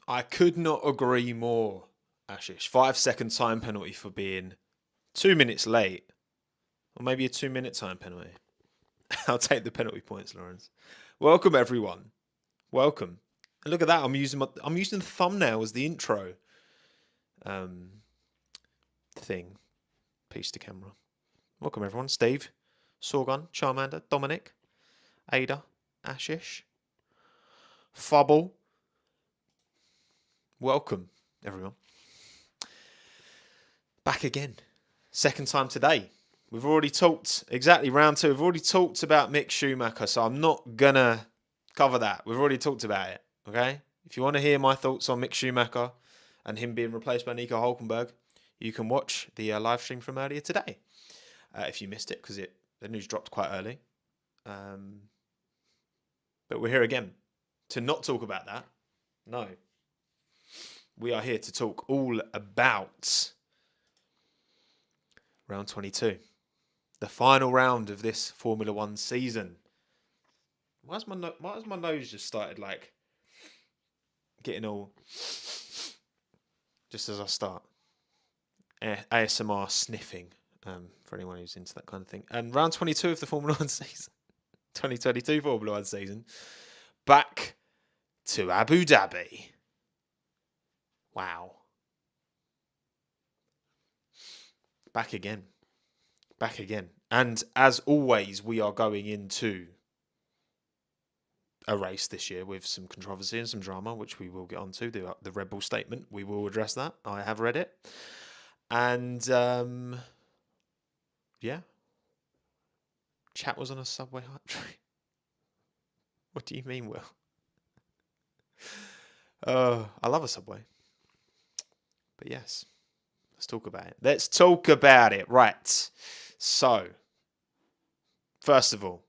I could not agree more, Ashish. 5-second time penalty for being 2 minutes late. Or maybe a 2-minute time penalty. I'll take the penalty points, Lawrence. Welcome, everyone. Welcome. And look at that. I'm using the thumbnail as the intro thing. Piece to camera. Welcome, everyone. Steve, Sorgon, Charmander, Dominic, Ada, Ashish, Fubble. Welcome, everyone. Back again. Second time today. We've already talked, exactly, round 2. We've already talked about Mick Schumacher, so I'm not going to cover that. We've already talked about it, okay? If you want to hear my thoughts on Mick Schumacher and him being replaced by Nico Hulkenberg, you can watch the live stream from earlier today. If you missed it, because the news dropped quite early. But we're here again to not talk about that. No. We are here to talk all about round 22. The final round of this Formula One season. Why has my nose just started like getting all just as I start? ASMR sniffing for anyone who's into that kind of thing. And round 22 of the Formula One season. 2022 Formula One season. Back to Abu Dhabi. Wow. Back again. And as always, we are going into a race this year with some controversy and some drama, which we will get onto. The Red Bull statement, we will address that. I have read it. And, yeah. Chat was on a subway hype train. What do you mean, Will? I love a subway. But yes. Let's talk about it. Right. So, first of all,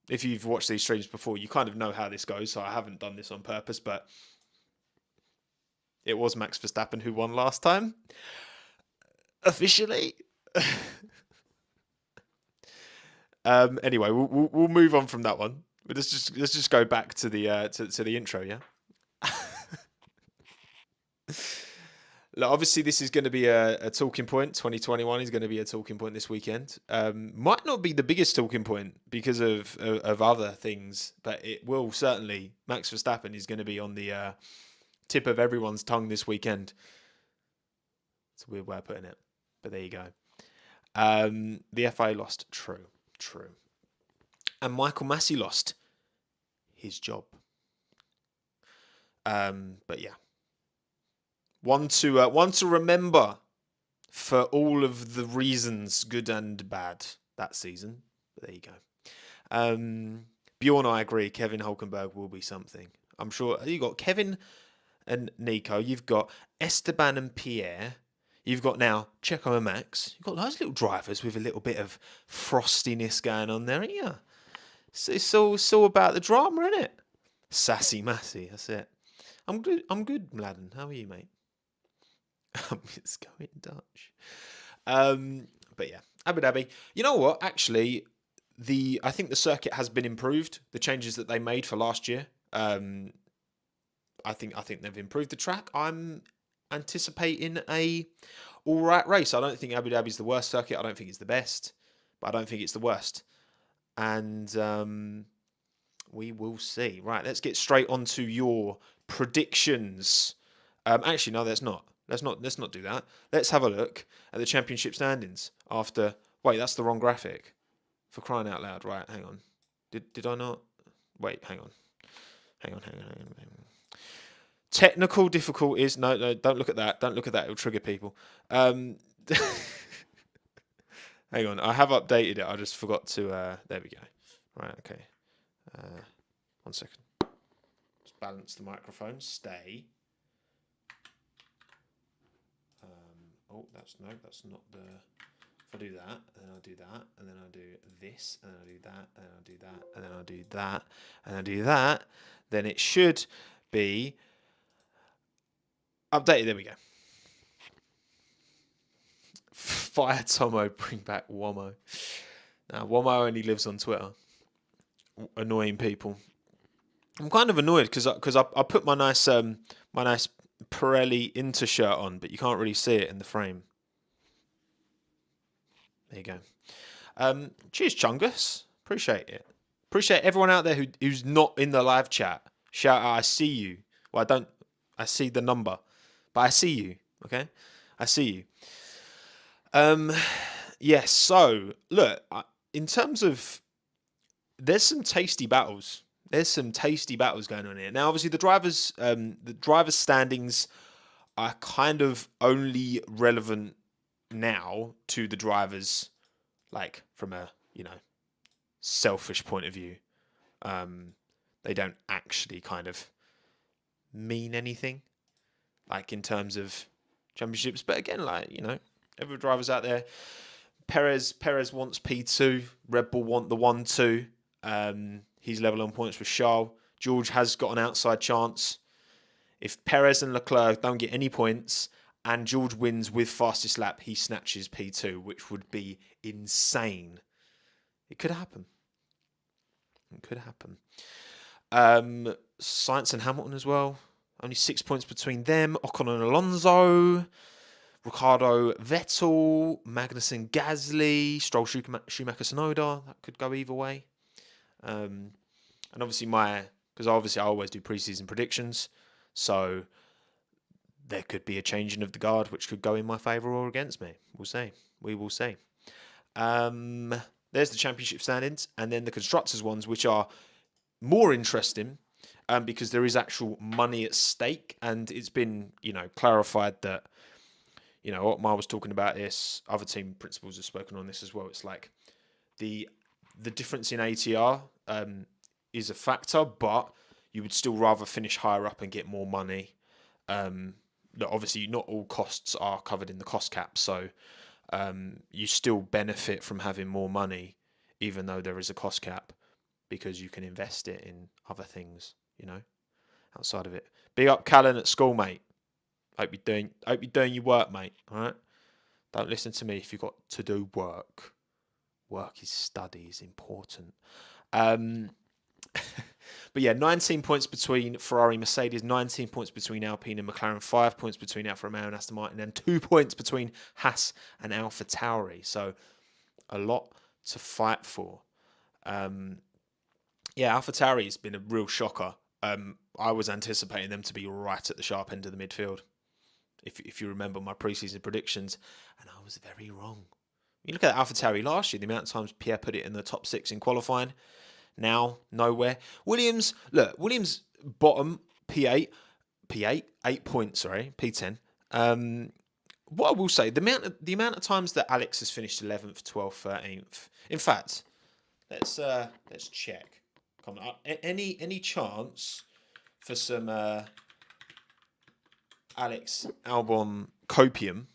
if you've watched these streams before, you kind of know how this goes. So I haven't done this on purpose, but it was Max Verstappen who won last time. Officially. Anyway, we'll move on from that one. But let's just go back to the to the intro, yeah. Look, obviously, this is going to be a talking point. 2021 is going to be a talking point this weekend. Might not be the biggest talking point because of other things, but it will certainly. Max Verstappen is going to be on the tip of everyone's tongue this weekend. It's a weird way of putting it, but there you go. The FA lost. True. And Michael Massey lost his job. But yeah. One to remember for all of the reasons, good and bad, that season. But there you go. Bjorn, I agree. Kevin Hulkenberg will be something. I'm sure you've got Kevin and Nico. You've got Esteban and Pierre. You've got now Checo and Max. You've got those little drivers with a little bit of frostiness going on there, ain't you? It's all about the drama, isn't it? Sassy Massey, that's it. I'm good, Mladen. How are you, mate? It's going Dutch. But yeah, Abu Dhabi. You know what? Actually, I think the circuit has been improved. The changes that they made for last year. I think they've improved the track. I'm anticipating a all right race. I don't think Abu Dhabi's the worst circuit. I don't think it's the best, but I don't think it's the worst. And we will see. Right, let's get straight onto your predictions. Actually, no, let's not. Let's not do that. Let's have a look at the championship standings after. Wait, that's the wrong graphic. For crying out loud! Right, hang on. Did I not? Wait, hang on. Technical difficulties. No, don't look at that. Don't look at that. It'll trigger people. Hang on. I have updated it. I just forgot to. There we go. Right. Okay. 1 second. Just balance the microphone. Stay. That's not the. If I do that, and then I'll do that, and then I'll do this, and then I'll do that, and then I'll do that, and then I'll do that, and I'll do that, then it should be updated. There we go. Fire Tommo, bring back Womo. Now, Womo only lives on Twitter. Annoying people. I'm kind of annoyed because I put my nice Pirelli Inter shirt on, but you can't really see it in the frame. There you go. Cheers, Chungus. Appreciate it. Appreciate everyone out there who's not in the live chat. Shout out, I see you. Well, I don't. I see the number, but I see you. Okay, I see you. Um, yes. So look, in terms of, there's some tasty battles. There's some tasty battles going on here. Now, obviously, the drivers' standings are kind of only relevant now to the drivers, like from a selfish point of view. They don't actually kind of mean anything, like in terms of championships. But again, every driver's out there. Perez wants P2. Red Bull want the 1-2. He's level on points with Charles. George has got an outside chance. If Perez and Leclerc don't get any points and George wins with fastest lap, he snatches P2, which would be insane. It could happen. It could happen. Sainz and Hamilton as well. Only 6 points between them. Ocon and Alonso. Ricardo, Vettel. Magnussen, Gasly. Stroll, Schumacher, Tsunoda. That could go either way. And obviously because I always do preseason predictions. So there could be a changing of the guard, which could go in my favour or against me. We'll see. We will see. There's the championship standings, and then the constructors ones, which are more interesting because there is actual money at stake, and it's been clarified that Otmar was talking about this. Other team principals have spoken on this as well. It's like the difference in ATR is a factor, but you would still rather finish higher up and get more money. Obviously, not all costs are covered in the cost cap, so you still benefit from having more money, even though there is a cost cap, because you can invest it in other things, outside of it. Big up Callan at school, mate. Hope you're doing your work, mate. All right. Don't listen to me if you've got to do work. Work is study is important. But yeah, 19 points between Ferrari and Mercedes, 19 points between Alpine and McLaren, 5 points between Alfa Romeo and Aston Martin, and 2 points between Haas and Alpha Tauri. So a lot to fight for. Alpha Tauri has been a real shocker. I was anticipating them to be right at the sharp end of the midfield, if you remember my preseason predictions, and I was very wrong. You look at Alpha Tauri last year, the amount of times Pierre put it in the top 6 in qualifying. Now, nowhere. Williams bottom, P8, 8 points, P10. What I will say, the amount of times that Alex has finished 11th, 12th, 13th. In fact, let's check. Come on, any chance for some Alex Albon copium,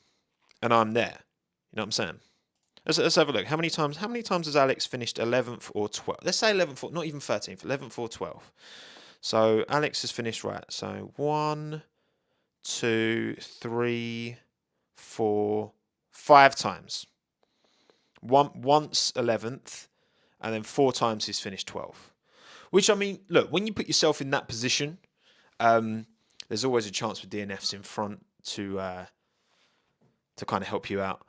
and I'm there. You know what I'm saying? Let's have a look. How many times has Alex finished 11th or 12th? Let's say 11th, or not even 13th, 11th or 12th. So Alex has finished right. So 1, 2, 3, 4, 5 times. Once 11th, and then 4 times he's finished 12th. Which, I mean, look, when you put yourself in that position, there's always a chance with DNFs in front to kind of help you out.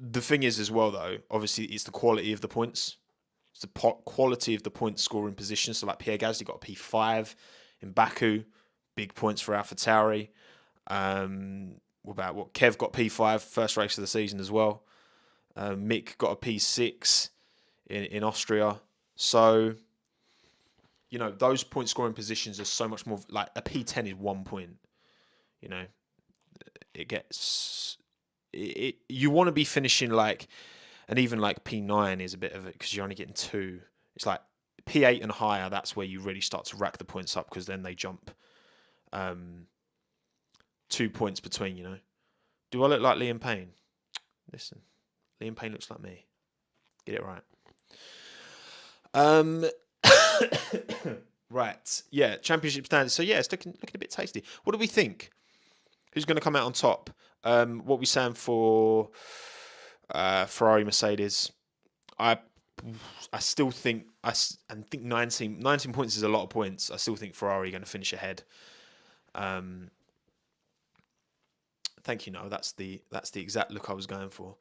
The thing is as well, though, obviously it's the quality of the points. It's the quality of the point scoring position. So like Pierre Gasly got a P5 in Baku, big points for AlphaTauri. Kev got P5, first race of the season as well. Mick got a P6 in Austria. So, those point scoring positions are so much more, like a P10 is 1 point. It gets... you want to be finishing and even like P9 is a bit of it because you're only getting 2. It's like P8 and higher, that's where you really start to rack the points up because then they jump 2 points between, Do I look like Liam Payne? Listen, Liam Payne looks like me. Get it right. Right, yeah, championship standings. So yeah, it's looking a bit tasty. What do we think? Who's going to come out on top? What are we saying for Ferrari, Mercedes? I still think think 19 points is a lot of points. I still think Ferrari are going to finish ahead. Thank you, no. That's the exact look I was going for.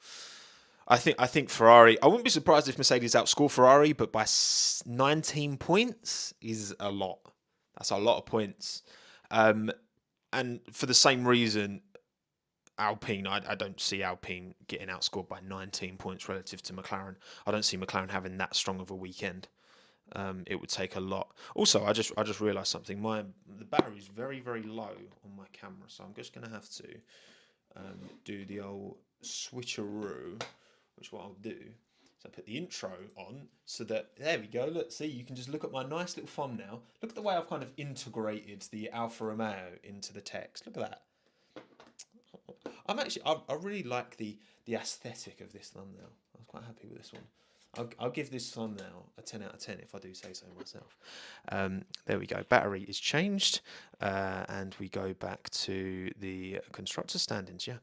I think Ferrari. I wouldn't be surprised if Mercedes outscore Ferrari, but by 19 points is a lot. That's a lot of points. And for the same reason, Alpine, I don't see Alpine getting outscored by 19 points relative to McLaren. I don't see McLaren having that strong of a weekend. It would take a lot. Also, I just realised something. The battery is very, very low on my camera, so I'm just going to have to do the old switcheroo, which what I'll do is I put the intro on so that, there we go, look, see, you can just look at my nice little thumbnail. Look at the way I've kind of integrated the Alfa Romeo into the text. Look at that. I really like the aesthetic of this thumbnail. I was quite happy with this one. I'll give this thumbnail a 10 out of 10 if I do say so myself. There we go. Battery is changed, and we go back to the constructor standings. Yeah,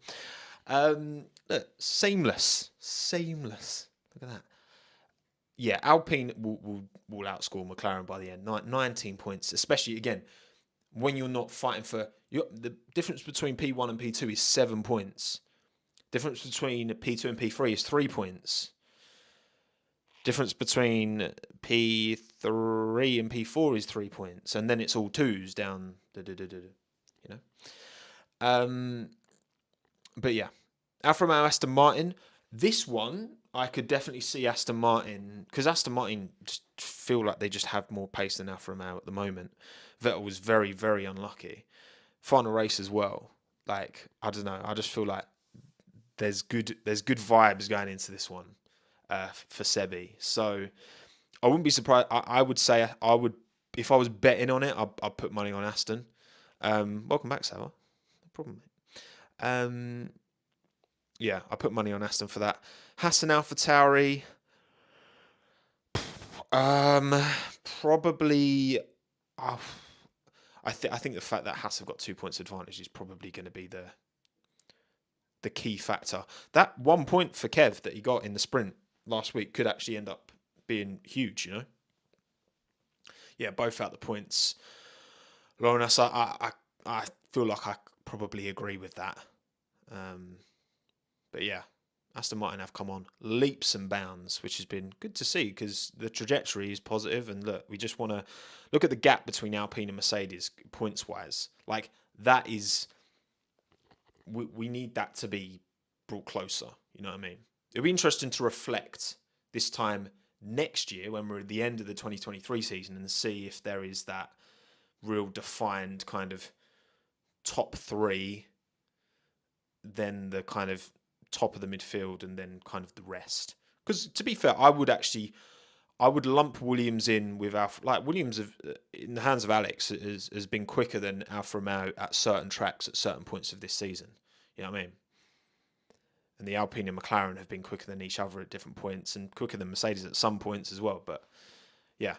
look, seamless. Look at that. Yeah, Alpine will outscore McLaren by the end. 19 points, especially again when you're not fighting for the difference between P1 and P2 is 7 points. Difference between P2 and P3 is 3 points. Difference between P3 and P4 is 3 points, and then it's all twos down. You know. But yeah, Alfa Romeo, Aston Martin. This one I could definitely see Aston Martin, because Aston Martin just feel like they just have more pace than Alfa Romeo at the moment. Vettel was very, very unlucky. Final race as well. Like, I don't know. I just feel like there's good vibes going into this one for Sebi. So I wouldn't be surprised. I would say I would, if I was betting on it, I'd put money on Aston. Welcome back, Sarah. No problem, mate. Yeah, I put money on Aston for that. Hassan AlphaTauri. Probably. I think the fact that Haas have got 2 points advantage is probably going to be the key factor. That 1 point for Kev that he got in the sprint last week could actually end up being huge, you know? Yeah, both out the points. Lawrence, I feel like I probably agree with that. But yeah, Aston Martin have come on leaps and bounds, which has been good to see because the trajectory is positive. And look, we just want to look at the gap between Alpine and Mercedes points-wise. Like, that is... We need that to be brought closer, you know what I mean? It'll be interesting to reflect this time next year when we're at the end of the 2023 season and see if there is that real defined kind of top three, then the kind of top of the midfield, and then kind of the rest. Because to be fair, I would lump Williams in with Alfa. Like, Williams, in the hands of Alex, has been quicker than Alfa Romeo at certain tracks at certain points of this season. You know what I mean? And the Alpine and McLaren have been quicker than each other at different points, and quicker than Mercedes at some points as well. But yeah,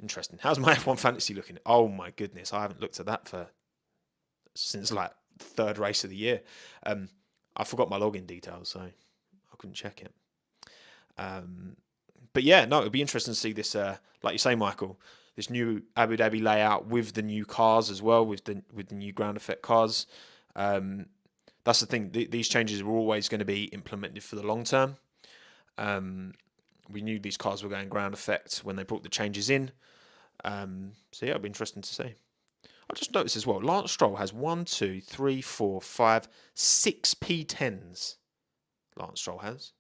interesting. How's my F1 fantasy looking? Oh my goodness, I haven't looked at that since like third race of the year. I forgot my login details, so I couldn't check it. But yeah, no, it'd be interesting to see this, like you say, Michael, this new Abu Dhabi layout with the new cars as well, with the new ground effect cars. That's the thing. These changes are always going to be implemented for the long term. We knew these cars were going ground effect when they brought the changes in. So yeah, it'll be interesting to see. I just noticed as well, Lance Stroll has 1, 2, 3, 4, 5, 6 P10s. Lance Stroll has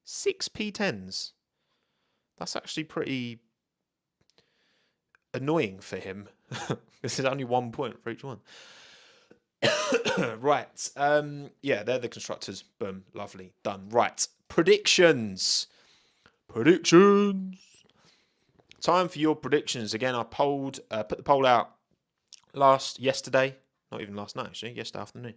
6 P10s. That's actually pretty annoying for him. This is only 1 point for each one. Right. Yeah, they're the constructors. Boom. Lovely. Done. Right. Predictions. Time for your predictions. Again, I put the poll out yesterday. Not even last night, actually. Yesterday afternoon.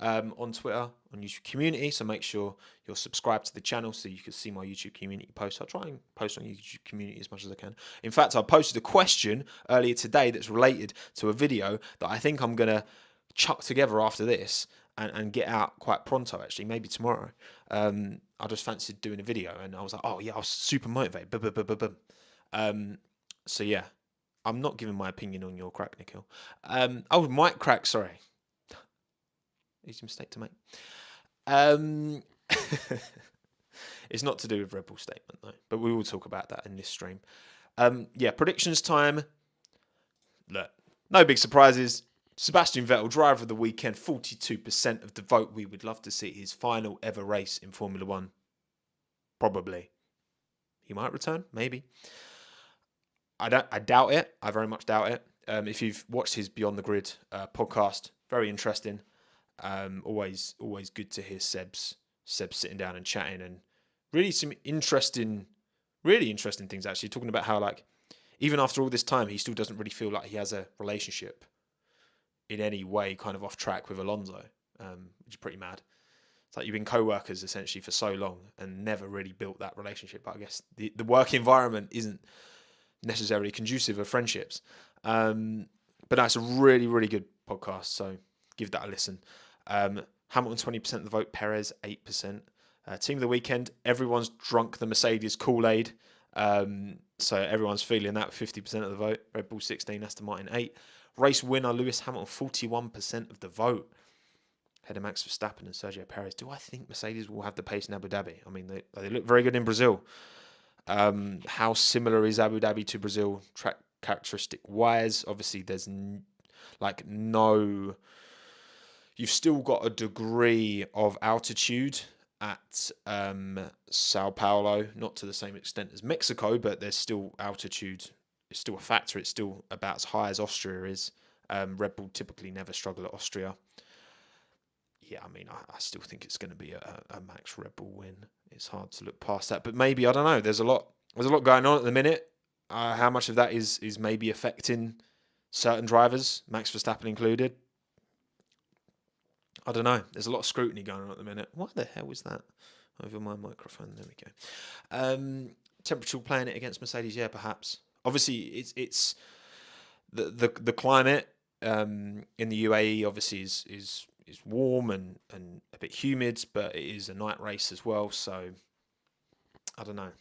On Twitter, on YouTube community. So make sure you're subscribed to the channel so you can see my YouTube community posts. I'll try and post on YouTube community as much as I can. In fact, I posted a question earlier today that's related to a video that I think I'm going to chuck together after this and get out quite pronto, actually, maybe tomorrow. I just fancied doing a video, and I was like, oh yeah, I was super motivated. So yeah, I'm not giving my opinion on your crack, Nikhil. Mike crack, sorry. Easy mistake to make. It's not to do with Red Bull statement though, but we will talk about that in this stream. Predictions time. Look, no big surprises. Sebastian Vettel, driver of the weekend, 42% of the vote. We would love to see his final ever race in Formula One. Probably. He might return, maybe. I doubt it. I very much doubt it. If you've watched his Beyond the Grid podcast, very interesting. Always good to hear Seb's sitting down and chatting, and really some really interesting things actually, talking about how, like, even after all this time, he still doesn't really feel like he has a relationship in any way kind of off track with Alonso, which is pretty mad. It's like you've been co-workers essentially for so long and never really built that relationship. But I guess the work environment isn't necessarily conducive of friendships. But that's a really, really good podcast, so give that a listen. Hamilton 20% of the vote, Perez 8%. Team of the weekend, everyone's drunk the Mercedes Kool-Aid. So everyone's feeling that, 50% of the vote. Red Bull 16, Aston Martin 8. Race winner, Lewis Hamilton, 41% of the vote. Ahead of Max Verstappen and Sergio Perez. Do I think Mercedes will have the pace in Abu Dhabi? I mean, they look very good in Brazil. How similar is Abu Dhabi to Brazil track characteristic wise? Obviously, there's no. You've still got a degree of altitude at Sao Paulo, not to the same extent as Mexico, but there's still altitude. It's still a factor. It's still about as high as Austria is. Red Bull typically never struggle at Austria. Yeah, I mean, I still think it's going to be a Max Red Bull win. It's hard to look past that, but maybe, I don't know. There's a lot going on at the minute. How much of that is maybe affecting certain drivers, Max Verstappen included? I don't know. There's a lot of scrutiny going on at the minute. What the hell was that over my microphone? There we go. Temperature playing it against Mercedes, yeah, perhaps. Obviously, it's the climate in the UAE obviously is warm and a bit humid, but it is a night race as well. So I don't know.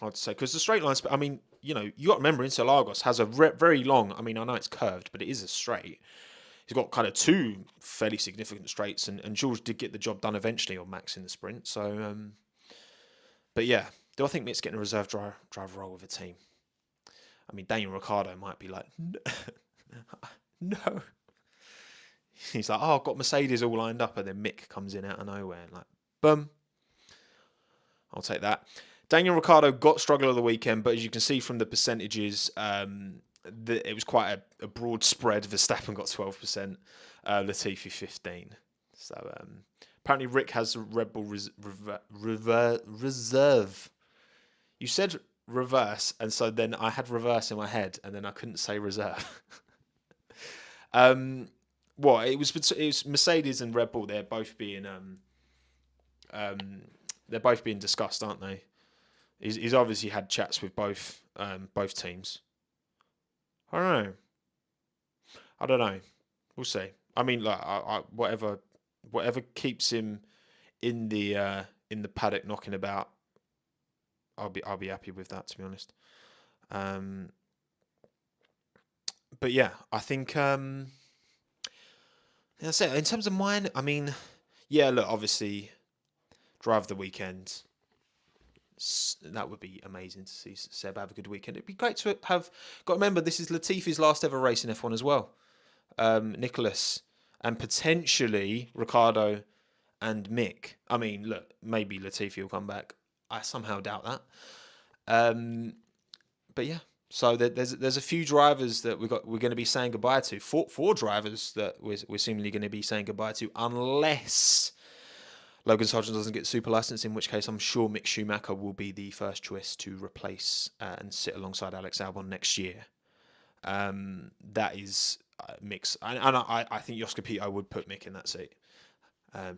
Hard to say, because the straight lines. I mean, you got to remember, Interlagos has a very long. I mean, I know it's curved, but it is a straight. He's got kind of two fairly significant straights, and George did get the job done eventually on Max in the sprint. So, but yeah, do I think Mick's getting a reserve driver role with a team? I mean, Daniel Ricciardo might be like, no. He's like, I've got Mercedes all lined up, and then Mick comes in out of nowhere, and like, boom. I'll take that. Daniel Ricciardo got struggle of the weekend, but as you can see from the percentages, it was quite a broad spread. Verstappen got 12%, Latifi 15%. So apparently Rick has a Red Bull reserve. You said reverse, and so then I had reverse in my head, and then I couldn't say reserve. It was Mercedes and Red Bull. They're both being discussed, aren't they? He's obviously had chats with both teams. I don't know. We'll see. I mean, like, whatever keeps him in the paddock knocking about, I'll be happy with that, to be honest. But yeah, I think that's it. In terms of mine, I mean, yeah, look, obviously, drive the weekend. That would be amazing to see Seb have a good weekend. It'd be great to have. Got to remember, this is Latifi's last ever race in F1 as well. Nicholas and potentially Ricciardo and Mick. I mean, look, maybe Latifi will come back. I somehow doubt that. But yeah, so there's a few drivers that we're going to be saying goodbye to. Four drivers that we're seemingly going to be saying goodbye to, unless Logan Sargent doesn't get super license, in which case I'm sure Mick Schumacher will be the first choice to replace and sit alongside Alex Albon next year. That is Mick's, and I think Josko Pito would put Mick in that seat.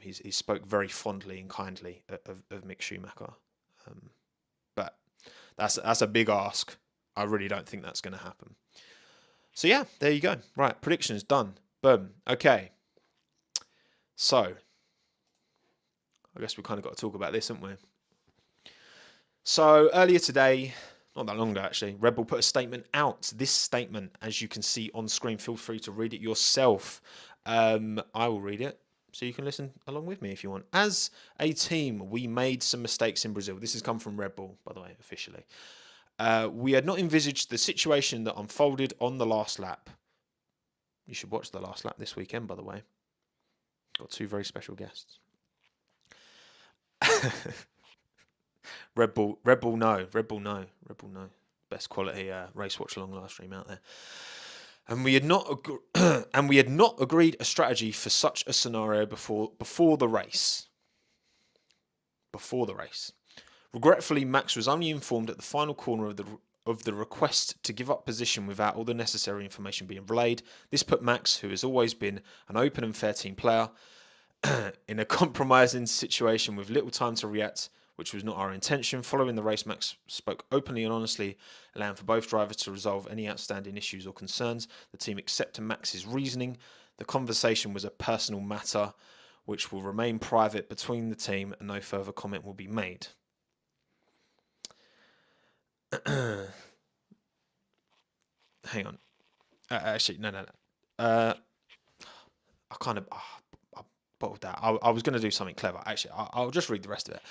He spoke very fondly and kindly of Mick Schumacher, but that's a big ask. I really don't think that's going to happen. So yeah, there you go. Right, predictions done. Boom. Okay. So I guess we kind of got to talk about this, haven't we? So earlier today, not that long ago actually, Red Bull put a statement out. This statement, as you can see on screen, feel free to read it yourself. I will read it so you can listen along with me if you want. As a team, we made some mistakes in Brazil. This has come from Red Bull, by the way, officially. We had not envisaged the situation that unfolded on the last lap. You should watch the last lap this weekend, by the way. Got two very special guests. Red Bull, no. Best quality race watch along live stream out there. And we had not agreed a strategy for such a scenario before the race. Regretfully, Max was only informed at the final corner of the request to give up position without all the necessary information being relayed. This put Max, who has always been an open and fair team player, in a compromising situation with little time to react, which was not our intention. Following the race, Max spoke openly and honestly, allowing for both drivers to resolve any outstanding issues or concerns. The team accepted Max's reasoning. The conversation was a personal matter, which will remain private between the team, and no further comment will be made. Hang on. Actually, no. I kind of bottled that. I was going to do something clever. Actually, I'll just read the rest of it.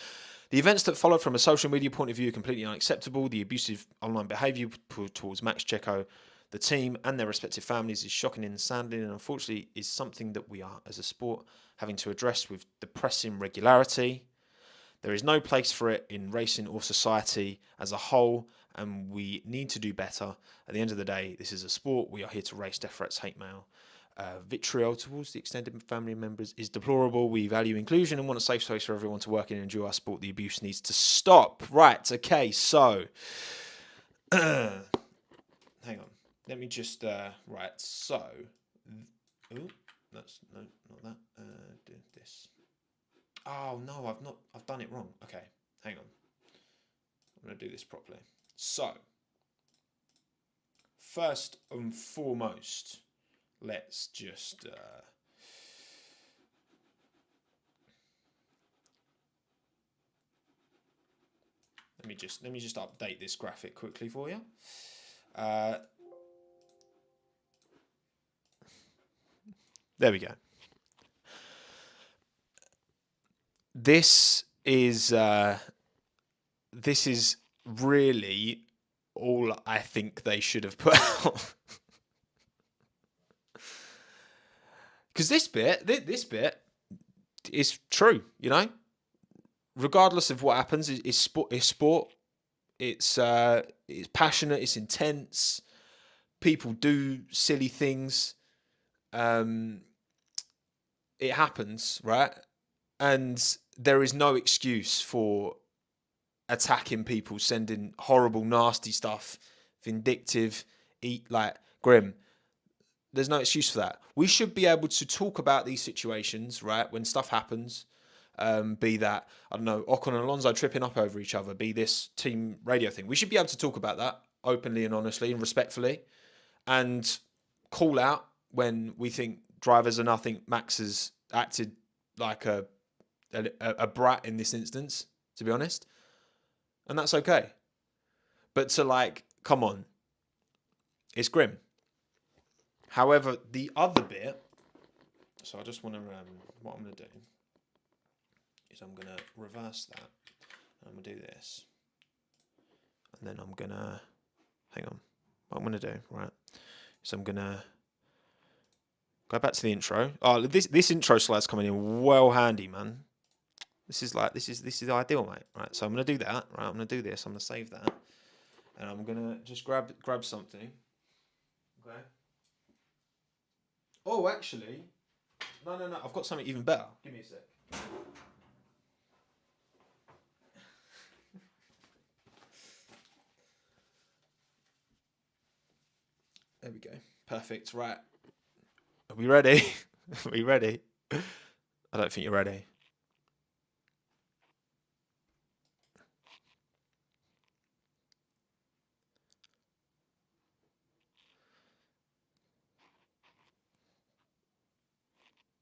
The events that followed from a social media point of view are completely unacceptable. The abusive online behaviour towards Max Checo, the team and their respective families is shocking and saddening, and unfortunately is something that we are, as a sport, having to address with depressing regularity. There is no place for it in racing or society as a whole, and we need to do better. At the end of the day, this is a sport. We are here to race. Death threats, hate mail, vitriol towards the extended family members is deplorable. We value inclusion and want a safe space for everyone to work in and enjoy our sport. The abuse needs to stop. Right, okay, so... hang on. Let me just... right, so... Oh, that's... No, not that. Do this. Oh, no, I've done it wrong. Okay, hang on. I'm going to do this properly. So, first and foremost, let's just... Let me just update this graphic quickly for you. There we go. This is really all I think they should have put out. Because this bit is true, you know. Regardless of what happens, it's sport. It's passionate. It's intense. People do silly things. It happens, right? And there is no excuse for attacking people, sending horrible, nasty stuff, vindictive, grim. There's no excuse for that. We should be able to talk about these situations, right? When stuff happens, be that, I don't know, Ocon and Alonso tripping up over each other, be this team radio thing. We should be able to talk about that openly and honestly and respectfully, and call out when we think drivers are nothing. Max has acted like a brat in this instance, to be honest. And that's okay. But to come on, it's grim. However, the other bit, so I just want to, what I'm going to do is I'm going to reverse that. I'm going to do this. And then I'm going to, hang on, what I'm going to do, right? So I'm going to go back to the intro. Oh, this intro slide's coming in well handy, man. This is ideal, mate. Right, so I'm going to do that. Right, I'm going to do this. I'm going to save that. And I'm going to just grab something. Okay. Oh, actually, no. I've got something even better. Give me a sec. There we go. Perfect. Right. Are we ready? Are we ready? I don't think you're ready.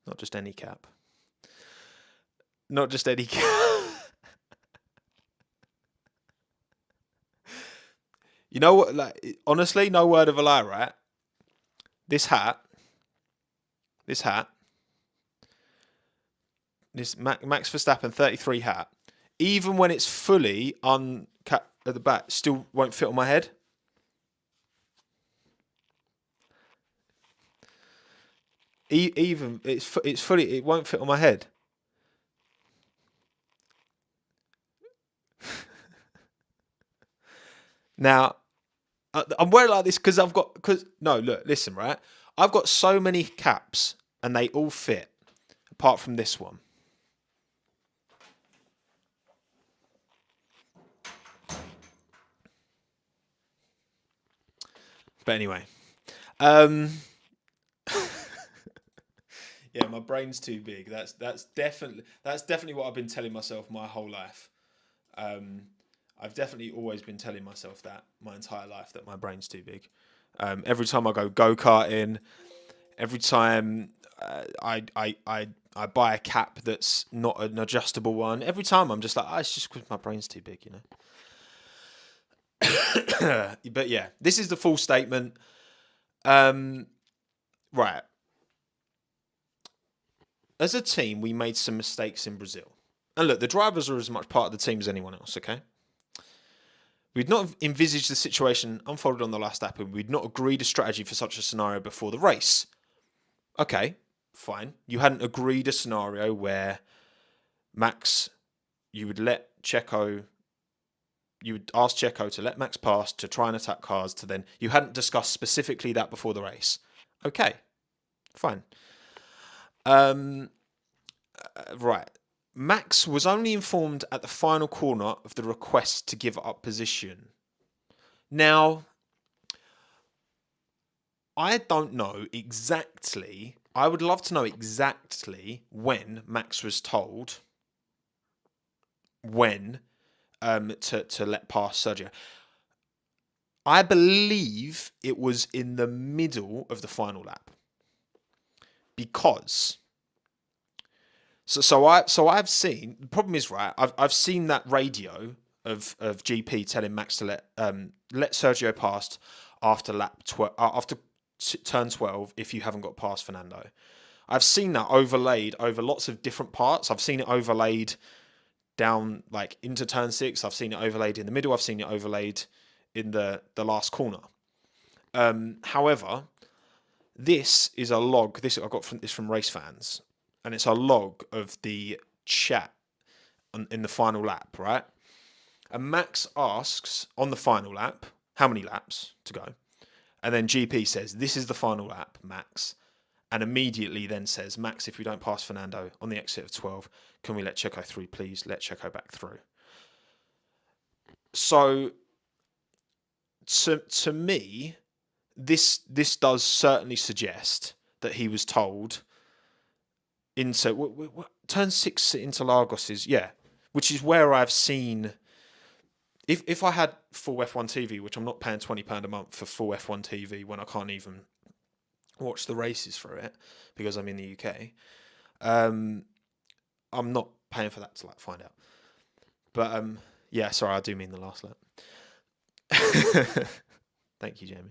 Not just any cap. Not just any cap. You know what? Like, honestly, no word of a lie, right? This hat, this Max Verstappen 33 hat, even when it's fully uncut at the back, still won't fit on my head. Even it's fully, it won't fit on my head. Now, I'm wearing like this because no, look, listen, right? I've got so many caps and they all fit, apart from this one. But anyway, yeah, my brain's too big. That's definitely what I've been telling myself my whole life. I've definitely always been telling myself that my entire life, that my brain's too big. Every time I go karting, every time I buy a cap that's not an adjustable one, every time I'm just like, it's just because my brain's too big, you know. But yeah, this is the full statement. Right. As a team, we made some mistakes in Brazil. And look, the drivers are as much part of the team as anyone else, okay? We'd not envisaged the situation unfolded on the last lap, and we'd not agreed a strategy for such a scenario before the race. Okay, fine. You hadn't agreed a scenario where Max, you would ask Checo to let Max pass to try and attack cars to then, you hadn't discussed specifically that before the race. Okay, fine. Right. Max was only informed at the final corner of the request to give up position. Now, I don't know exactly. I would love to know exactly when Max was told when to let pass Sergio. I believe it was in the middle of the final lap, because so I've seen, the problem is, right, I've seen that radio of GP telling Max to let Sergio pass after turn 12 if you haven't got past Fernando. I've seen that overlaid over lots of different parts. I've seen it overlaid down like into turn 6. I've seen it overlaid in the middle. I've seen it overlaid in the last corner. However, this is a log. This I got from Race Fans, and it's a log of the chat in the final lap, right? And Max asks on the final lap, how many laps to go? And then GP says, this is the final lap, Max. And immediately then says, Max, if we don't pass Fernando on the exit of 12, can we let Checo through, please? Let Checo back through. So, to me, this does certainly suggest that he was told into turn 6 into Lagos is, yeah, which is where I've seen. If I had full F1 TV, which I'm not paying £20 a month for full F1 TV when I can't even watch the races through it because I'm in the UK, I'm not paying for that to like find out. But yeah, sorry, I do mean the last lap. Thank you, Jamie.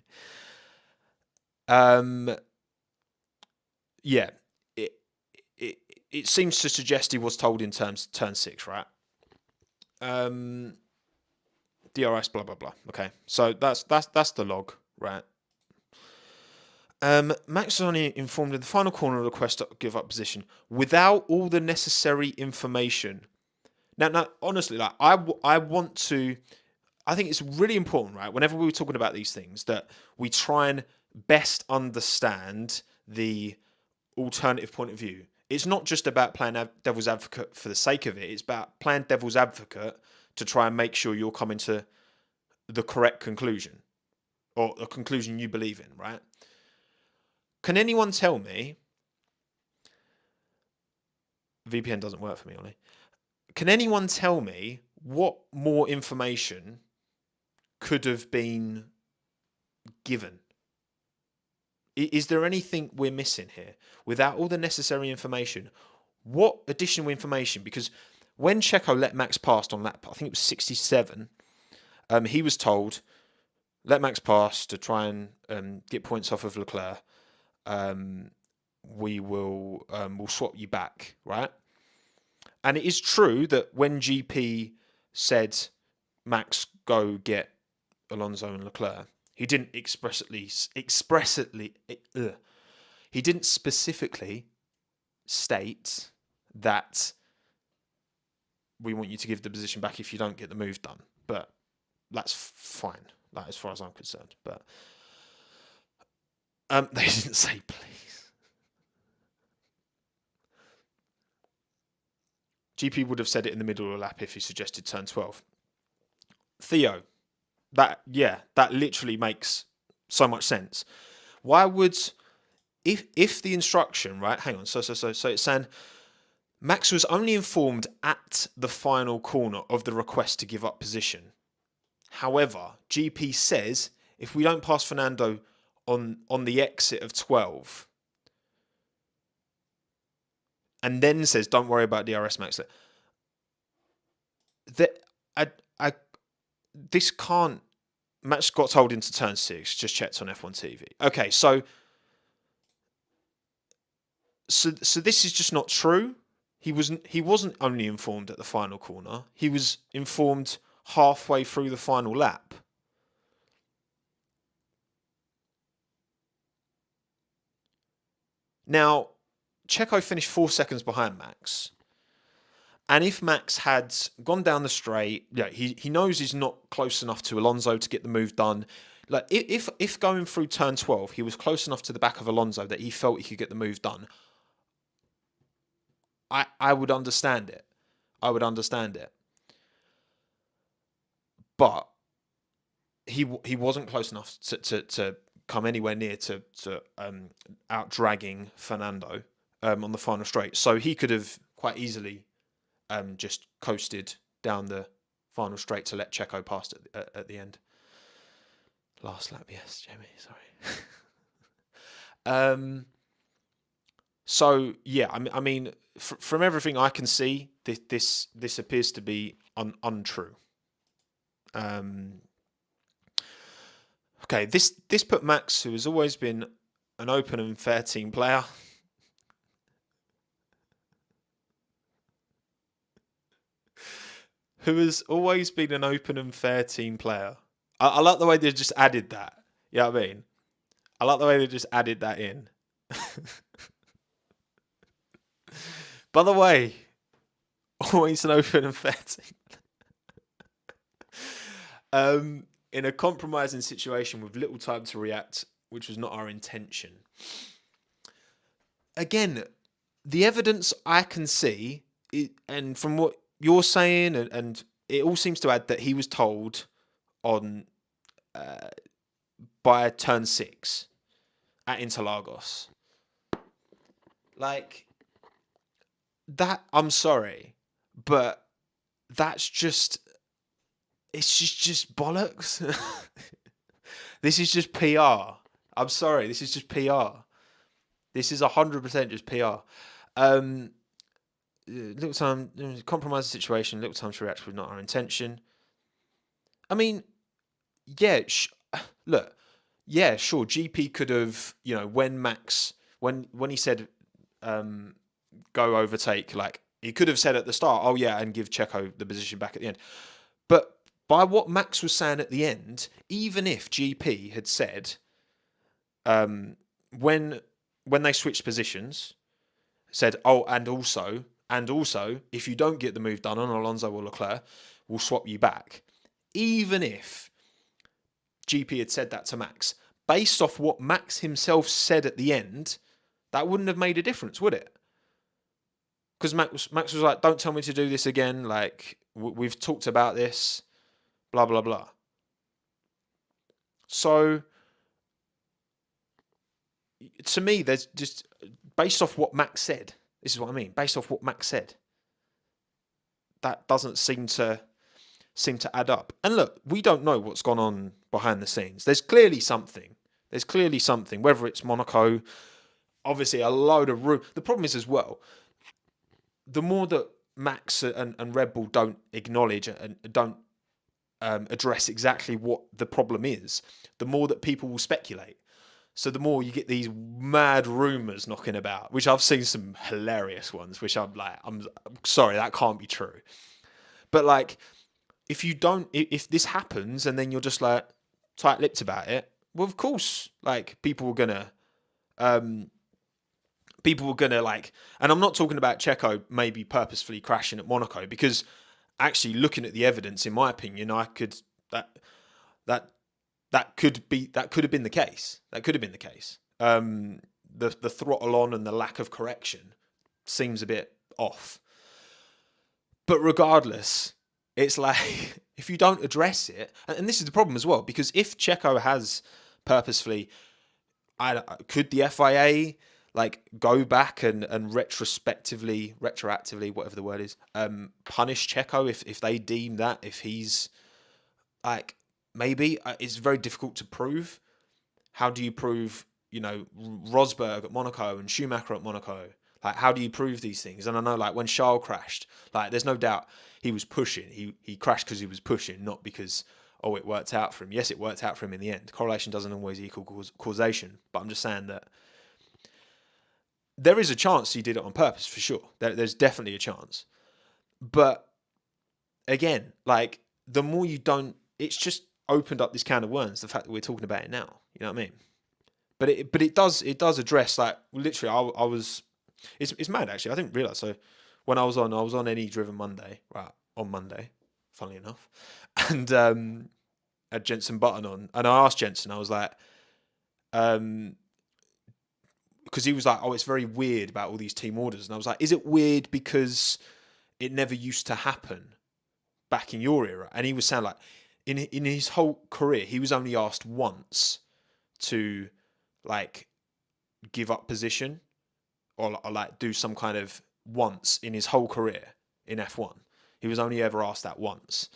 Yeah, it seems to suggest he was told in turn 6, right? DRS, blah blah blah. Okay, so that's the log, right? Max was only informed in the final corner of the request to give up position without all the necessary information. Now, honestly, like I want to. I think it's really important, right? Whenever we were talking about these things, that we try and best understand the alternative point of view. It's not just about playing devil's advocate for the sake of it. It's about playing devil's advocate to try and make sure you're coming to the correct conclusion, or a conclusion you believe in, right? Can anyone tell me? VPN doesn't work for me, Ollie. Can anyone tell me what more information could have been given? Is there anything we're missing here? Without all the necessary information, what additional information? Because when Checo let Max pass on lap, I think it was 67, he was told, let Max pass to try and get points off of Leclerc. We'll swap you back, right? And it is true that when GP said Max go get Alonso and Leclerc, he didn't he didn't specifically state that we want you to give the position back if you don't get the move done. But that's fine, like, as far as I'm concerned. But they didn't say please. GP would have said it in the middle of the lap if he suggested turn 12. Theo, that literally makes so much sense. Why would, if the instruction, right? Hang on. So it's saying Max was only informed at the final corner of the request to give up position. However, GP says if we don't pass Fernando on the exit of 12, and then says don't worry about DRS Max. This can't. Max got told into turn 6. Just checked on F1 TV. Okay, so this is just not true. He wasn't only informed at the final corner. He was informed halfway through the final lap. Now, Checo finished 4 seconds behind Max. And if Max had gone down the straight, he knows he's not close enough to Alonso to get the move done. Like, if going through turn 12, he was close enough to the back of Alonso that he felt he could get the move done, I would understand it. But he wasn't close enough to come anywhere near to out dragging Fernando on the final straight. So he could have quite easily just coasted down the final straight to let Checo pass at the end. Last lap, yes, Jamie, sorry. So yeah, I mean, from everything I can see, this appears to be untrue. Okay, this put Max, who has always been an open and fair team player, I like the way they just added that. You know what I mean? I like the way they just added that in. By the way, always an open and fair team. In a compromising situation with little time to react, which was not our intention. Again, the evidence I can see, and from what you're saying, and it all seems to add that he was told on by turn 6 at Interlagos. Like, that, I'm sorry, but that's just, it's just bollocks. This is just PR. I'm sorry, this is just PR. This is 100% just PR. Little time, compromise the situation, little time to react was not our intention. I mean, yeah, look, yeah, sure, GP could have, when Max, when he said, go overtake, like, he could have said at the start, oh yeah, and give Checo the position back at the end. But by what Max was saying at the end, even if GP had said, when they switched positions, said, oh, and also, if you don't get the move done on Alonso or Leclerc, we'll swap you back. Even if GP had said that to Max, based off what Max himself said at the end, that wouldn't have made a difference, would it? Because Max was like, don't tell me to do this again. Like, we've talked about this, blah, blah, blah. So, to me, there's just, based off what Max said, this is what I mean, based off what Max said, that doesn't seem to add up. And look, we don't know what's gone on behind the scenes. There's clearly something, whether it's Monaco, obviously a load of room. The problem is as well, the more that Max and Red Bull don't acknowledge and don't address exactly what the problem is, the more that people will speculate. So the more you get these mad rumours knocking about, which I've seen some hilarious ones, which I'm like, I'm sorry, that can't be true. But like, if you don't, if this happens and then you're just like tight-lipped about it, well, of course, like um, people were gonna like, and I'm not talking about Checo maybe purposefully crashing at Monaco, because actually looking at the evidence, in my opinion, I could that that that could have been the case. That could have been the case. The throttle on and the lack of correction seems a bit off. But regardless, it's like if you don't address it, and this is the problem as well, because if Checo has purposefully, could the FIA like go back and retroactively, whatever the word is, punish Checo if they deem that, if he's like, maybe it's very difficult to prove. How do you prove, Rosberg at Monaco and Schumacher at Monaco? Like, how do you prove these things? And I know, like, when Charles crashed, like, there's no doubt he was pushing. He crashed because he was pushing, not because, oh, it worked out for him. Yes, it worked out for him in the end. Correlation doesn't always equal causation. But I'm just saying that there is a chance he did it on purpose, for sure. There's definitely a chance. But, again, like, the more you don't, it's just opened up this can of worms, the fact that we're talking about it now. You know what I mean? But it does address, like, literally, I was, it's mad actually. I didn't realise. So when I was on Any Driven Monday, right, on Monday, funnily enough, and had Jensen Button on, and I asked Jensen, I was like, because he was like, oh, it's very weird about all these team orders, and I was like, is it weird because it never used to happen back in your era? And he was saying like, in his whole career, he was only asked once to like give up position or like do some kind of, once in his whole career in F1. He was only ever asked that once.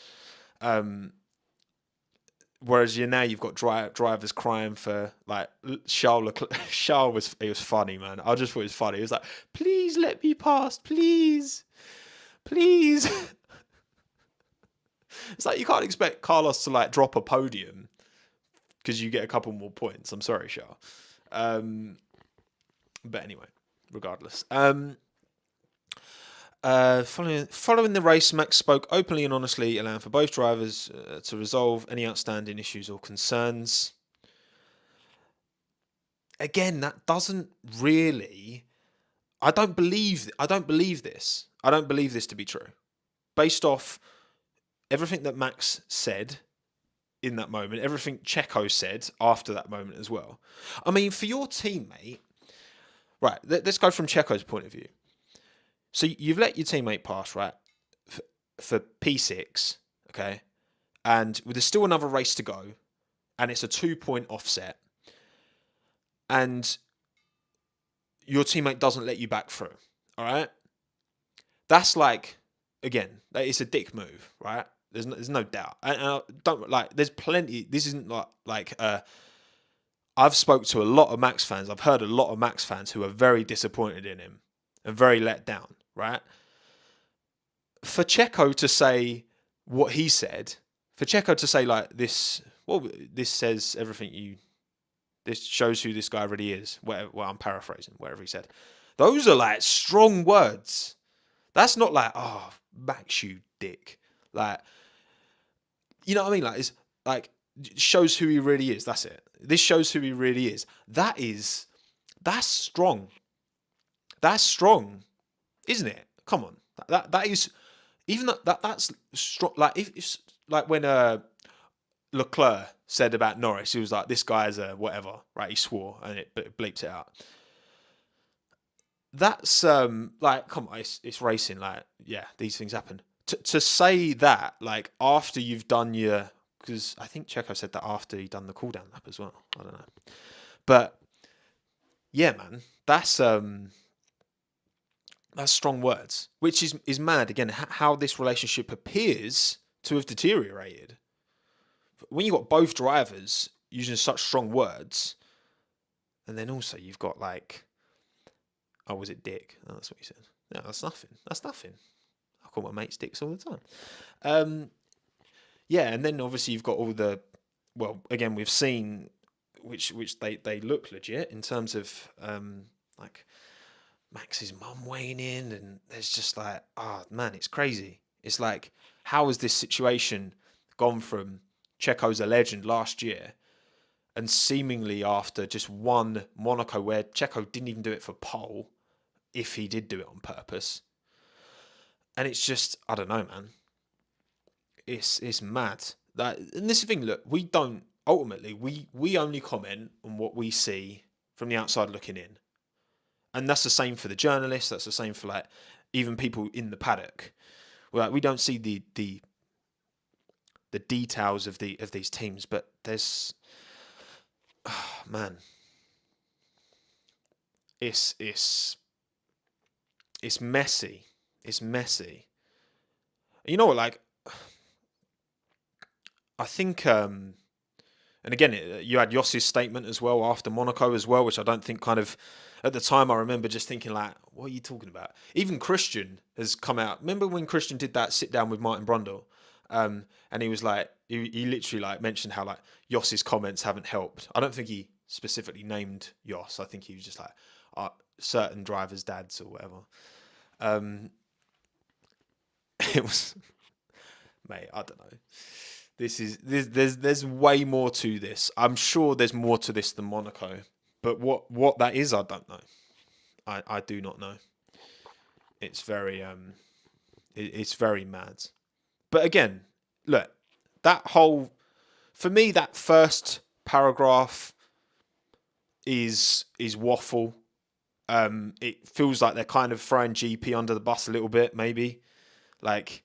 Whereas now you've got drivers crying for like Charles Leclerc. Charles it was funny, man. I just thought it was funny. He was like, please let me pass, please. Please. It's like you can't expect Carlos to like drop a podium because you get a couple more points. I'm sorry, Charles. But anyway, regardless. Following the race, Max spoke openly and honestly, allowing for both drivers to resolve any outstanding issues or concerns. Again, that doesn't really. I don't believe this. I don't believe this to be true, based off everything that Max said in that moment, everything Checo said after that moment as well. I mean, for your teammate, right? Let's go from Checo's point of view. So you've let your teammate pass, right, for P6, okay? And there's still another race to go, and it's a 2-point offset, and your teammate doesn't let you back through, all right? That's like, again, it's a dick move, right? There's no doubt. And I don't, like, there's plenty, this isn't like I've spoke to a lot of Max fans. I've heard a lot of Max fans who are very disappointed in him and very let down, right? For Checo to say what he said, for Checo to say like this, well, this says everything this shows who this guy really is. Well, I'm paraphrasing, whatever he said. Those are like strong words. That's not like, oh, Max, you dick. Like, you know what I mean? Like, it's like, shows who he really is. That's it. This shows who he really is. That's strong. That's strong, isn't it? Come on. That is, even that's strong. Like, if like when Leclerc said about Norris, he was like, this guy's a whatever, right? He swore and it bleeps it out. That's like, come on, it's racing. Like, yeah, these things happen. To say that, like, after you've done your, because I think Checo said that after he'd done the cool down lap as well. I don't know, but yeah, man, that's strong words, which is mad. Again, how this relationship appears to have deteriorated. When you got both drivers using such strong words, and then also you've got like, oh, was it dick? Oh, that's what he said. No, that's nothing. That's nothing. I call my mates dicks all the time. yeah, and then obviously you've got all the, well, again, we've seen which they look legit in terms of like Max's mum weighing in, and there's just like, oh man, it's crazy. It's like, how has this situation gone from Checo's a legend last year, and seemingly after just one Monaco where Checo didn't even do it for pole, if he did do it on purpose, and it's just, I don't know, man. It's mad. That, and this is the thing. Look, we don't ultimately we only comment on what we see from the outside looking in, and that's the same for the journalists. That's the same for like even people in the paddock. Like, we don't see the details of these teams, but there's, oh, man, it's messy. It's messy. You know what? Like, I think, and again, you had Yoss's statement as well after Monaco as well, which I don't think kind of, at the time, I remember just thinking like, what are you talking about? Even Christian has come out. Remember when Christian did that sit down with Martin Brundle? And he was like, he literally like mentioned how like Yoss's comments haven't helped. I don't think he specifically named Yoss. I think he was just like certain drivers' dads or whatever. It was, mate, I don't know. There's way more to this. I'm sure there's more to this than Monaco, but what that is, I don't know. I do not know. It's very it's very mad. But again, look, that whole, for me, that first paragraph is waffle. It feels like they're kind of throwing GP under the bus a little bit, maybe. Like,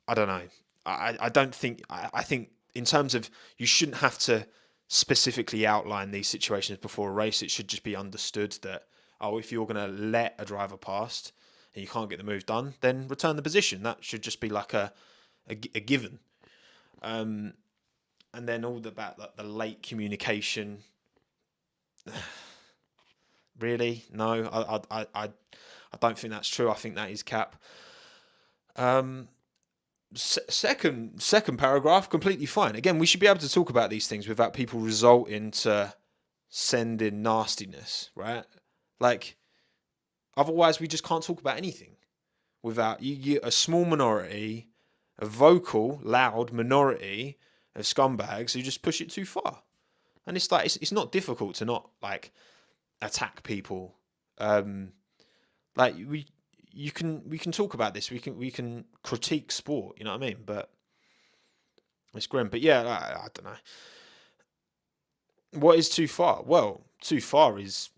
I don't know. I don't think, I think in terms of, you shouldn't have to specifically outline these situations before a race. It should just be understood that, oh, if you're going to let a driver past and you can't get the move done, then return the position. That should just be like a given. And then all about like the late communication. Really? No, I don't think that's true. I think that is cap. Second paragraph, completely fine. Again, we should be able to talk about these things without people resorting to sending nastiness, right? Like, otherwise we just can't talk about anything without, you get a small minority, a vocal, loud minority of scumbags who just push it too far. And it's like, it's not difficult to not like attack people. Like, we can talk about this. We can critique sport. You know what I mean? But it's grim. But yeah, I don't know. What is too far? Well, too far is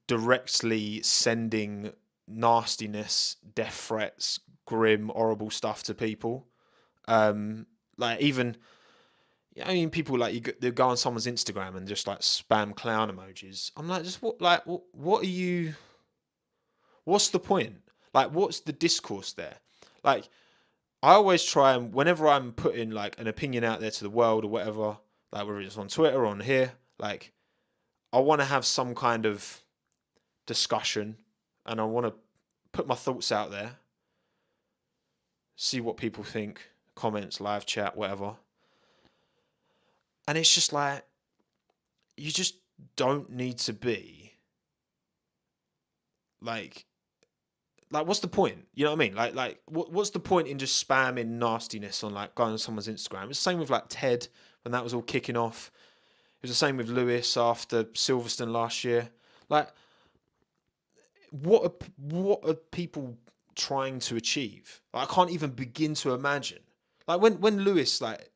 directly sending nastiness, death threats, grim, horrible stuff to people. Like, even, I mean, people like, they go on someone's Instagram and just like spam clown emojis. I'm like, just what are you? What's the point? Like, what's the discourse there? Like, I always try, and whenever I'm putting like an opinion out there to the world or whatever, like whether it's on Twitter or on here, like, I want to have some kind of discussion, and I want to put my thoughts out there, see what people think, comments, live chat, whatever. And it's just like, you just don't need to be like, what's the point? You know what I mean? What's the point in just spamming nastiness on like going on someone's Instagram? It's the same with like Ted when that was all kicking off. It was the same with Lewis after Silverstone last year. Like, what are people trying to achieve? Like, I can't even begin to imagine. Like, when Lewis like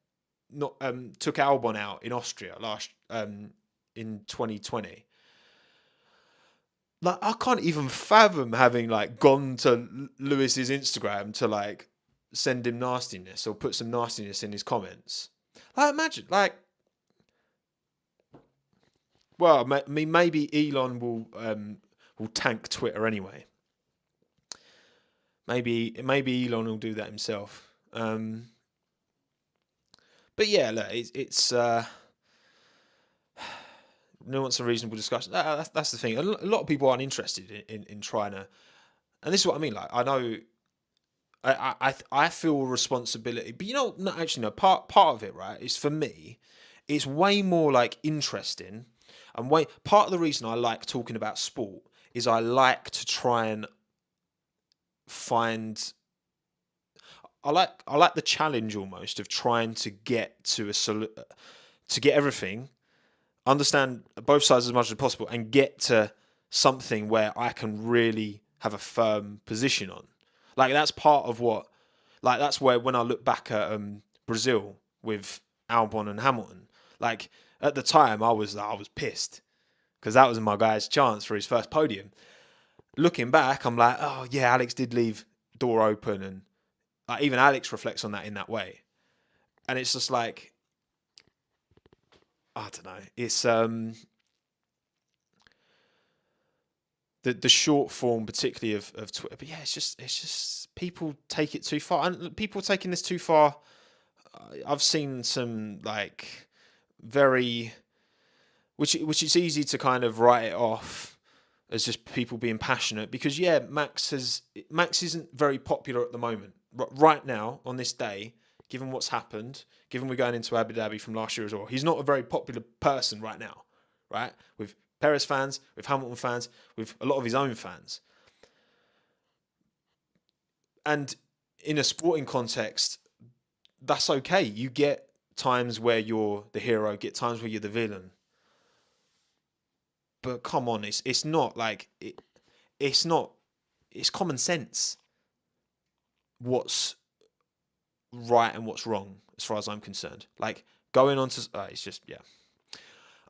not took Albon out in Austria last in 2020. Like, I can't even fathom having like gone to Lewis's Instagram to like send him nastiness or put some nastiness in his comments. Like, imagine, like, well, I mean, maybe Elon will tank Twitter anyway. Maybe Elon will do that himself. But yeah, look, it's nuance and reasonable discussion. That's the thing. A lot of people aren't interested in trying to, and this is what I mean. Like, I know I feel a responsibility, but no, actually, no. Part of it, right, is for me. It's way more like interesting, and way part of the reason I like talking about sport is I like to try and find. I like the challenge almost of trying to get to to get everything, understand both sides as much as possible, and get to something where I can really have a firm position on. Like that's part of what, like that's where when I look back at Brazil with Albon and Hamilton, like at the time I was pissed because that was my guy's chance for his first podium. Looking back, I'm like, oh yeah, Alex did leave door open, and like even Alex reflects on that in that way, and it's just like I don't know, it's the short form, particularly of Twitter. But yeah, it's just people take it too far, and people taking this too far. I've seen some like very, which is easy to kind of write it off as just people being passionate because yeah, Max isn't very popular at the moment. Right now on this day, given what's happened, given we're going into Abu Dhabi from last year as well, he's not a very popular person right now, right? With Perez fans, with Hamilton fans, with a lot of his own fans. And in a sporting context, that's okay. You get times where you're the hero, get times where you're the villain. But come on, it's not like it's not it's common sense what's right and what's wrong as far as I'm concerned. Like going on to it's just yeah.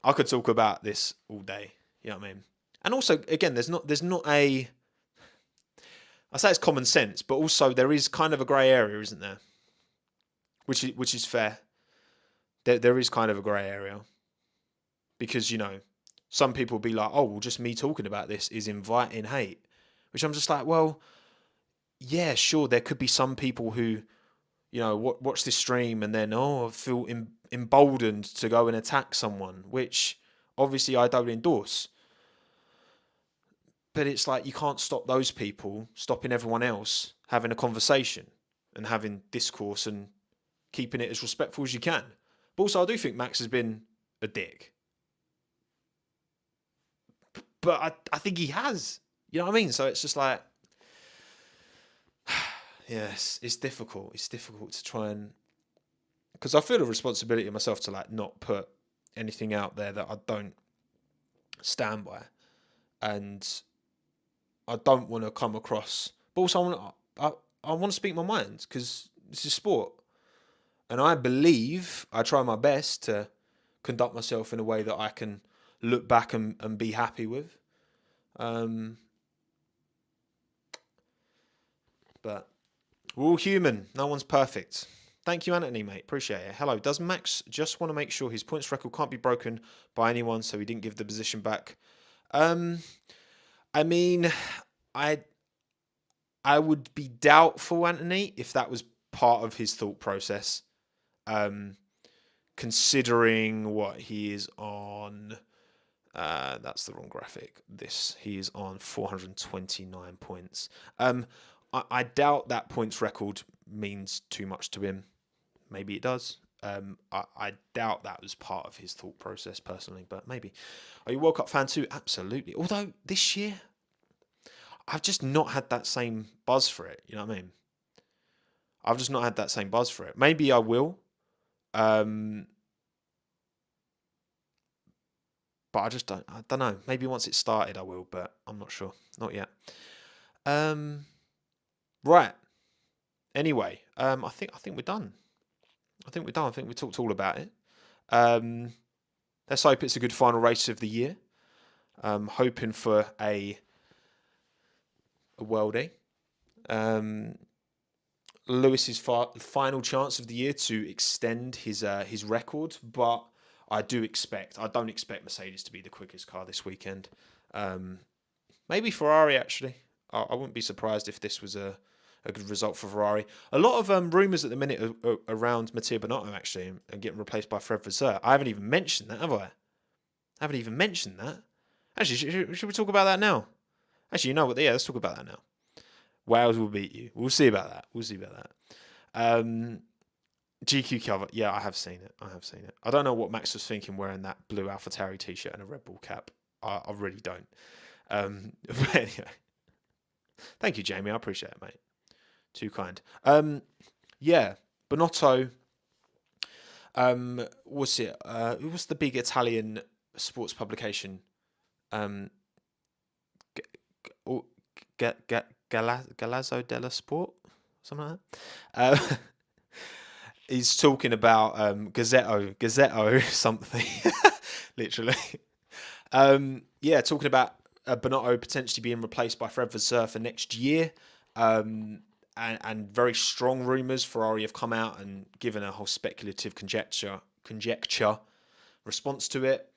I could talk about this all day. You know what I mean? And also, again, there's not a. I say it's common sense, but also there is kind of a grey area, isn't there? Which is fair. There is kind of a grey area because some people be like, oh, well, just me talking about this is inviting hate, which I'm just like, well, yeah, sure, there could be some people who watch this stream and then feel emboldened to go and attack someone, which obviously I don't endorse. But it's like you can't stop those people stopping everyone else having a conversation and having discourse and keeping it as respectful as you can. But also, I do think Max has been a dick. But I think he has. You know what I mean? So it's just like, yes, it's difficult. It's difficult to try and, because I feel a responsibility myself to like not put anything out there that I don't stand by, and I don't want to come across. But also, I want to speak my mind because this is sport, and I try my best to conduct myself in a way that I can look back and be happy with. But we're all human. No one's perfect. Thank you, Anthony, mate. Appreciate it. Hello. Does Max just want to make sure his points record can't be broken by anyone, so he didn't give the position back? I mean, I would be doubtful, Anthony, if that was part of his thought process. Considering what he is on, that's the wrong graphic. He is on 429 points. I doubt that points record means too much to him. Maybe it does. I doubt that was part of his thought process personally, but maybe. Are you a World Cup fan too? Absolutely. Although this year, I've just not had that same buzz for it. You know what I mean? I've just not had that same buzz for it. Maybe I will. But I don't know. Maybe once it started, I will, but I'm not sure. Not yet. Right. Anyway, I think we're done. I think we talked all about it. Let's hope it's a good final race of the year. Hoping for a worldie. Lewis's final chance of the year to extend his record, but I don't expect Mercedes to be the quickest car this weekend. Maybe Ferrari actually. I wouldn't be surprised if this was a good result for Ferrari. A lot of rumours at the minute are around Mattia Binotto actually and getting replaced by Fred Vasseur. I haven't even mentioned that, have I? Actually, should we talk about that now? Actually, you know what? Yeah, let's talk about that now. Wales will beat you. We'll see about that. We'll see about that. GQ cover. Yeah, I have seen it. I don't know what Max was thinking wearing that blue AlphaTauri t-shirt and a Red Bull cap. I really don't. But anyway. Thank you, Jamie. I appreciate it, mate. Too kind. Yeah, Bonotto. What's it? What's the big Italian sports publication? Galazzo della Sport, something like that. He's talking about Gazzetto something, literally. Yeah, talking about Bonotto potentially being replaced by Fred Vasseur for next year. And very strong rumours. Ferrari have come out and given a whole speculative conjecture response to it.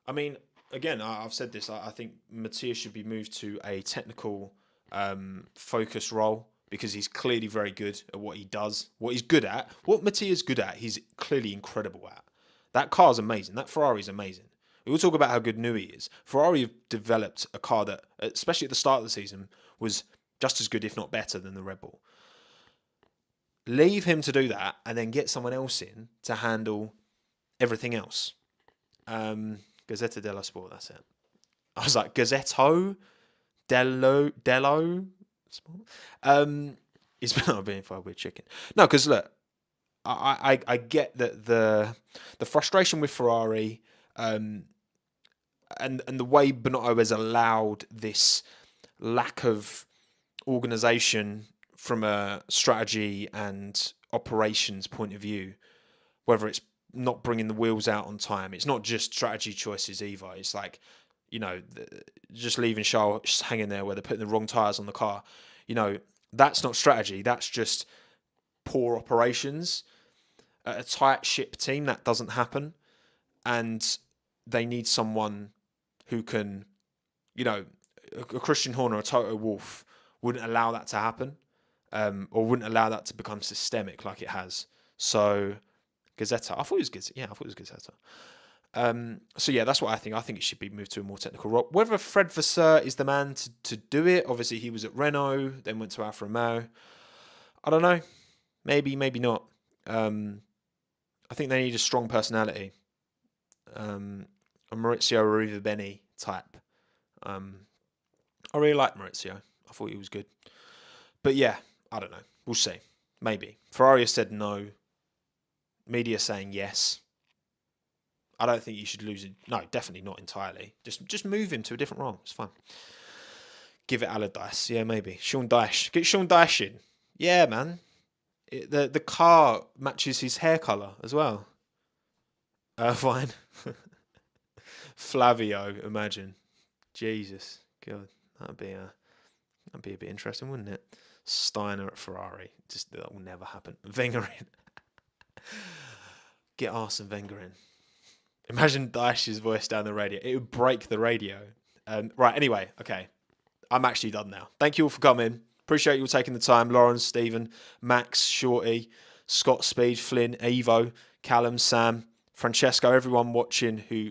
I mean, again, I've said this. I think Mattia should be moved to a technical focus role because he's clearly very good at what he does. What he's good at, what Mattia's good at, he's clearly incredible at. That car's amazing. That Ferrari's amazing. We will talk about how good Nui is. Ferrari have developed a car that, especially at the start of the season, was just as good, if not better, than the Red Bull. Leave him to do that and then get someone else in to handle everything else. Gazzetta dello Sport, that's it. I was like, Gazzetto dello Sport? He's been being fired with chicken. No, because look, I get that the frustration with Ferrari and the way Bonotto has allowed this lack of organisation from a strategy and operations point of view, whether it's not bringing the wheels out on time, it's not just strategy choices either. It's like, just leaving Charles hanging there where they're putting the wrong tyres on the car. That's not strategy. That's just poor operations. At a tight ship team, that doesn't happen. And they need someone who can, a Christian Horner or a Toto Wolff wouldn't allow that to happen, or wouldn't allow that to become systemic like it has. So, Gazzetta. I thought it was Gazzetta. Yeah, I thought it was Gazzetta. So yeah, that's what I think. I think it should be moved to a more technical role. Whether Fred Vasseur is the man to do it. Obviously, he was at Renault, then went to Alfa Romeo. I don't know. Maybe, maybe not. I think they need a strong personality. A Maurizio Arrivabene type. I really like Maurizio. I thought he was good. But yeah, I don't know. We'll see. Maybe. Ferrari has said no. Media saying yes. I don't think you should lose it. No, definitely not entirely. Just move him to a different role. It's fine. Give it Allardyce. Yeah, maybe. Sean Dyche. Get Sean Dyche in. Yeah, man. The car matches his hair colour as well. Fine. Flavio, imagine. Jesus. God. That'd be a bit interesting, wouldn't it? Steiner at Ferrari. That will never happen. Wenger in. Get Arsene Wenger in. Imagine Dyche's voice down the radio. It would break the radio. Right, anyway, okay. I'm actually done now. Thank you all for coming. Appreciate you all taking the time. Lawrence, Stephen, Max, Shorty, Scott Speed, Flynn, Evo, Callum, Sam, Francesco, everyone watching who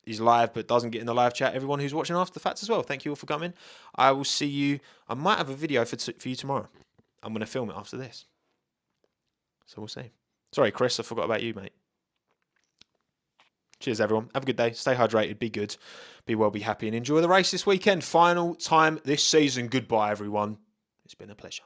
is live but doesn't get in the live chat. Everyone who's watching after the fact as well. Thank you all for coming. I will see you. I might have a video for you tomorrow. I'm going to film it after this. So we'll see. Sorry, Chris, I forgot about you, mate. Cheers, everyone. Have a good day. Stay hydrated. Be good. Be well, be happy, and enjoy the race this weekend. Final time this season. Goodbye, everyone. It's been a pleasure.